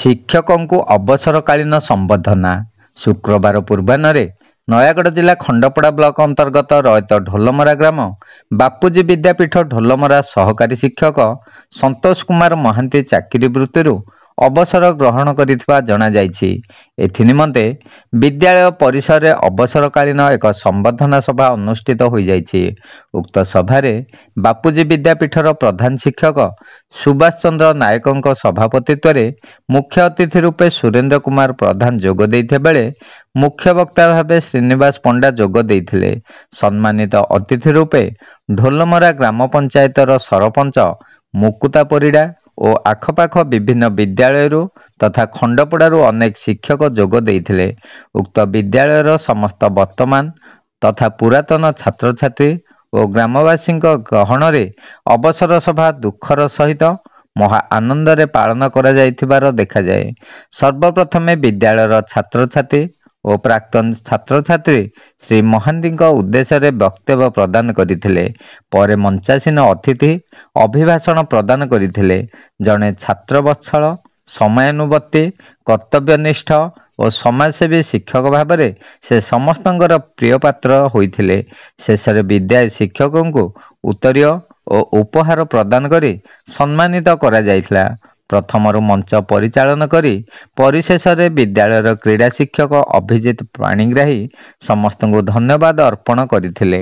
ଶିକ୍ଷକଙ୍କୁ ଅବସରକାଳୀନ ସମ୍ବର୍ଦ୍ଧନା। ଶୁକ୍ରବାର ପୂର୍ବାହ୍ନରେ ନୟାଗଡ଼ ଜିଲ୍ଲା ଖଣ୍ଡପଡ଼ା ବ୍ଲକ ଅନ୍ତର୍ଗତ ରୟତ ଢୋଲମରା ଗ୍ରାମ ବାପୁଜୀ ବିଦ୍ୟାପୀଠ ଢୋଲମରା ସହକାରୀ ଶିକ୍ଷକ ସନ୍ତୋଷ କୁମାର ମହାନ୍ତି ଚାକିରି ବୃତ୍ତିରୁ ଅବସର ଗ୍ରହଣ କରିଥିବା ଜଣାଯାଇଛି। ଏଥିନିମନ୍ତେ ବିଦ୍ୟାଳୟ ପରିସରରେ ଅବସରକାଳୀନ ଏକ ସମ୍ବର୍ଦ୍ଧନା ସଭା ଅନୁଷ୍ଠିତ ହୋଇଯାଇଛି। ଉକ୍ତ ସଭାରେ ବାପୁଜୀ ବିଦ୍ୟାପୀଠର ପ୍ରଧାନ ଶିକ୍ଷକ ସୁଭାଷ ଚନ୍ଦ୍ର ନାୟକଙ୍କ ସଭାପତିତ୍ୱରେ ମୁଖ୍ୟ ଅତିଥି ରୂପେ ସୁରେନ୍ଦ୍ର କୁମାର ପ୍ରଧାନ ଯୋଗ ଦେଇଥିବା ବେଳେ ମୁଖ୍ୟ ବକ୍ତା ଭାବେ ଶ୍ରୀନିବାସ ପଣ୍ଡା ଯୋଗ ଦେଇଥିଲେ। ସମ୍ମାନିତ ଅତିଥି ରୂପେ ଢୋଲମରା ଗ୍ରାମ ପଞ୍ଚାୟତର ସରପଞ୍ଚ ମୁକୁତା ପରିଡ଼ା ଓ ଆଖପାଖ ବିଭିନ୍ନ ବିଦ୍ୟାଳୟରୁ ତଥା ଖଣ୍ଡପଡ଼ାରୁ ଅନେକ ଶିକ୍ଷକ ଯୋଗ ଦେଇଥିଲେ। ଉକ୍ତ ବିଦ୍ୟାଳୟର ସମସ୍ତ ବର୍ତ୍ତମାନ ତଥା ପୁରାତନ ଛାତ୍ରଛାତ୍ରୀ ଓ ଗ୍ରାମବାସୀଙ୍କ ଗହଣରେ ଅବସର ସଭା ଦୁଃଖର ସହିତ ମହା ଆନନ୍ଦରେ ପାଳନ କରାଯାଇଥିବାର ଦେଖାଯାଏ। ସର୍ବପ୍ରଥମେ ବିଦ୍ୟାଳୟର ଛାତ୍ରଛାତ୍ରୀ ଓ ପ୍ରାକ୍ତନ ଛାତ୍ରଛାତ୍ରୀ ଶ୍ରୀ ମହାନ୍ତିଙ୍କ ଉଦ୍ଦେଶ୍ୟରେ ବକ୍ତବ୍ୟ ପ୍ରଦାନ କରିଥିଲେ। ପରେ ମଞ୍ଚାସୀନ ଅତିଥି ଅଭିଭାଷଣ ପ୍ରଦାନ କରିଥିଲେ। ଜଣେ ଛାତ୍ରବତ୍ସଳ, ସମୟାନୁବର୍ତ୍ତୀ, କର୍ତ୍ତବ୍ୟନିଷ୍ଠ ଓ ସମାଜସେବୀ ଶିକ୍ଷକ ଭାବରେ ସେ ସମସ୍ତଙ୍କର ପ୍ରିୟ ପାତ୍ର ହୋଇଥିଲେ। ଶେଷରେ ବିଦାୟୀ ଶିକ୍ଷକଙ୍କୁ ଉତ୍ତରୀୟ ଓ ଉପହାର ପ୍ରଦାନ କରି ସମ୍ମାନିତ କରାଯାଇଥିଲା। ପ୍ରଥମରୁ ମଞ୍ଚ ପରିଚାଳନା କରି ପରିଶେଷରେ ବିଦ୍ୟାଳୟର କ୍ରୀଡ଼ା ଶିକ୍ଷକ ଅଭିଜିତ ପାଣିଗ୍ରାହୀ ସମସ୍ତଙ୍କୁ ଧନ୍ୟବାଦ ଅର୍ପଣ କରିଥିଲେ।